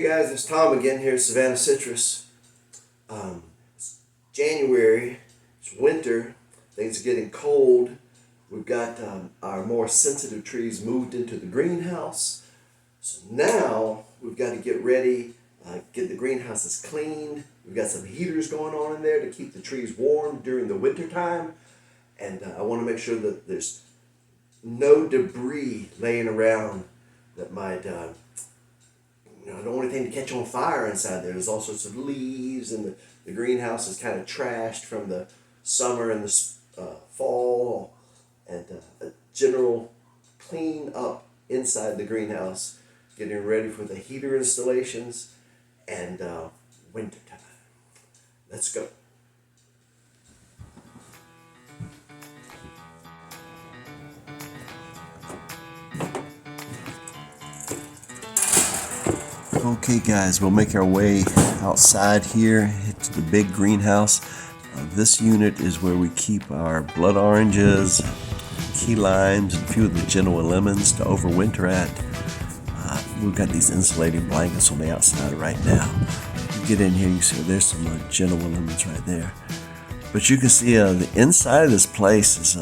Hey guys, it's Tom again here at Savannah Citrus. It's January, it's winter, things are getting cold. We've got our more sensitive trees moved into the greenhouse. So now we've got to get ready, get the greenhouses cleaned. We've got some heaters going on in there to keep the trees warm during the winter time. And I want to make sure that there's no debris laying around that might I don't want anything to catch on fire inside there. There's all sorts of leaves, and the greenhouse is kind of trashed from the summer and the fall, and a general clean up inside the greenhouse, getting ready for the heater installations and winter time. Let's go. Okay guys, we'll make our way outside here to the big greenhouse. This unit is where we keep our blood oranges, key limes, and a few of the Genoa lemons to overwinter at. We've got these insulating blankets on the outside right now. You get in here, you see there's some Genoa lemons right there. But you can see the inside of this place is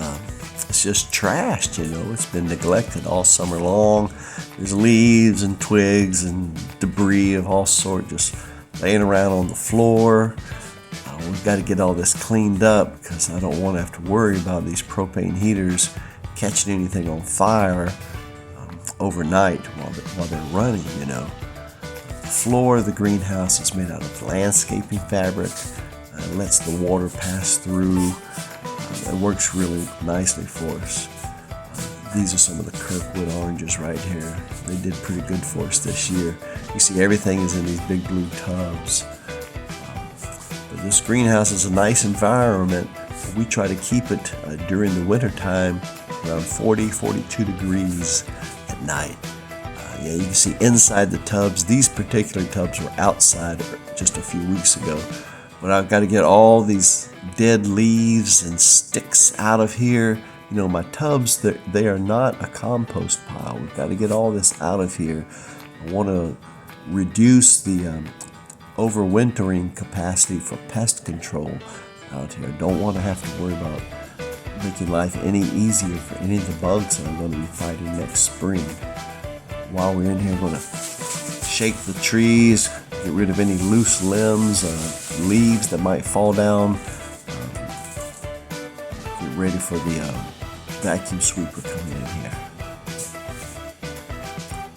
it's just trashed, It's been neglected all summer long. There's leaves and twigs and debris of all sorts just laying around on the floor. We've got to get all this cleaned up because I don't want to have to worry about these propane heaters catching anything on fire overnight while they're running, The floor of the greenhouse is made out of landscaping fabric. It lets the water pass through. It works really nicely for us. These are some of the Kirkwood oranges right here. They did pretty good for us this year. You see everything is in these big blue tubs. But this greenhouse is a nice environment. We try to keep it during the winter time around 40, 42 degrees at night. You can see inside the tubs. These particular tubs were outside just a few weeks ago. But I've got to get all these dead leaves and sticks out of here. My tubs, they are not a compost pile. We've got to get all this out of here. I want to reduce the overwintering capacity for pest control out here. Don't want to have to worry about making life any easier for any of the bugs that I'm going to be fighting next spring. While we're in here, I'm going to shake the trees, get rid of any loose limbs, leaves that might fall down. Get ready for the vacuum sweeper coming in here.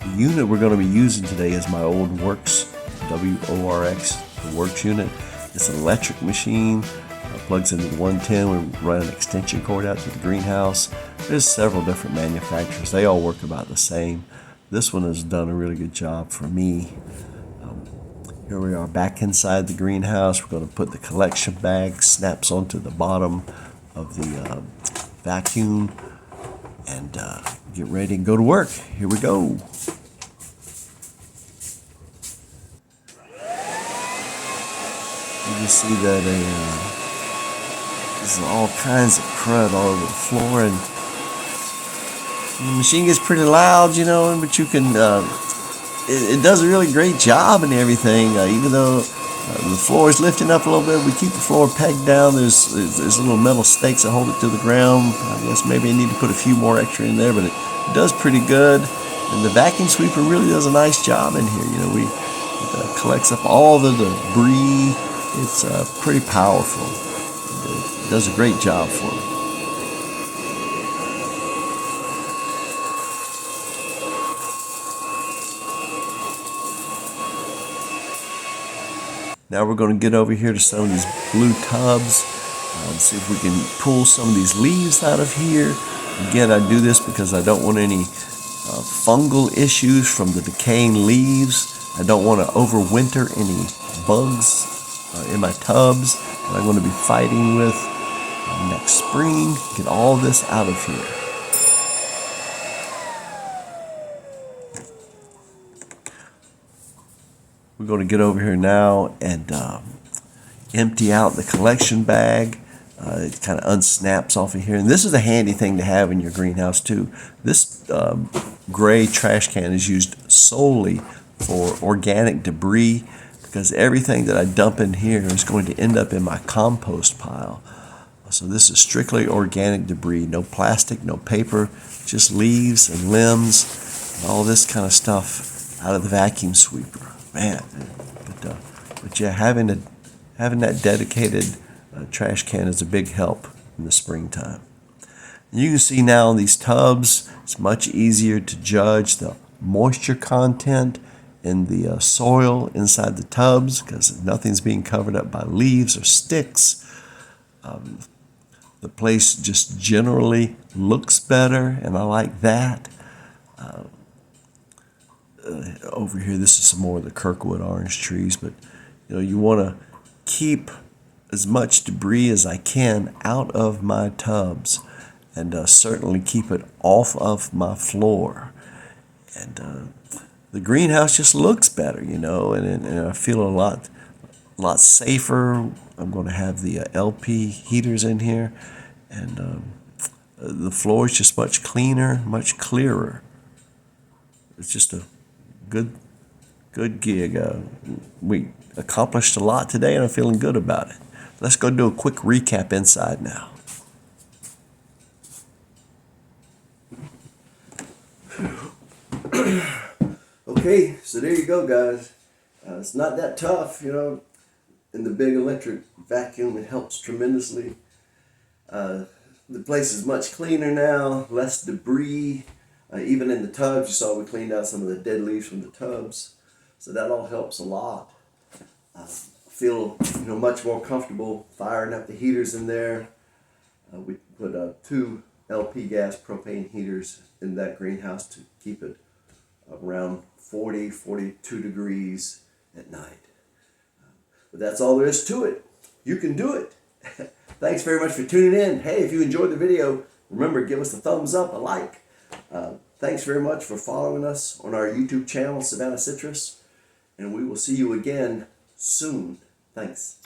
The unit we're going to be using today is my old Works, W-O-R-X, the Works unit. It's an electric machine. Plugs into the 110. We run an extension cord out to the greenhouse. There's several different manufacturers. They all work about the same. This one has done a really good job for me. Here we are back inside the greenhouse. We're going to put the collection bag, snaps onto the bottom of the vacuum, and get ready and go to work. Here we go. You can see that there's all kinds of crud all over the floor, and the machine gets pretty loud, but you can it does a really great job and everything, even though the floor is lifting up a little bit. We keep the floor pegged down. There's little metal stakes that hold it to the ground. I guess maybe I need to put a few more extra in there, but it does pretty good. And the vacuum sweeper really does a nice job in here. It collects up all the debris. It's pretty powerful. It does a great job for me. Now we're going to get over here to some of these blue tubs and see if we can pull some of these leaves out of here. Again, I do this because I don't want any fungal issues from the decaying leaves. I don't want to overwinter any bugs in my tubs that I'm going to be fighting with next spring. Get all this out of here. We're going to get over here now and empty out the collection bag. It kind of unsnaps off of here. And this is a handy thing to have in your greenhouse too. This gray trash can is used solely for organic debris, because everything that I dump in here is going to end up in my compost pile. So this is strictly organic debris, no plastic, no paper, just leaves and limbs and all this kind of stuff out of the vacuum sweeper. Man, but yeah, having that dedicated trash can is a big help in the springtime. And you can see now in these tubs, it's much easier to judge the moisture content in the soil inside the tubs, because nothing's being covered up by leaves or sticks. The place just generally looks better, and I like that. Over here, this is some more of the Kirkwood orange trees, but you want to keep as much debris as I can out of my tubs, and certainly keep it off of my floor. And the greenhouse just looks better, and I feel a lot safer. I'm going to have the LP heaters in here, and the floor is just much cleaner, much clearer. It's just a good gig. We accomplished a lot today, and I'm feeling good about it. Let's go do a quick recap inside now. Okay, so there you go, guys. It's not that tough, In the big electric vacuum, it helps tremendously. The place is much cleaner now, less debris. Even in the tubs, you saw we cleaned out some of the dead leaves from the tubs. So that all helps a lot. I feel much more comfortable firing up the heaters in there. We put 2 LP gas propane heaters in that greenhouse to keep it around 40, 42 degrees at night. But that's all there is to it. You can do it. Thanks very much for tuning in. Hey, if you enjoyed the video, remember, give us a thumbs up, a like. Thanks very much for following us on our YouTube channel, Savannah Citrus. And we will see you again soon. Thanks.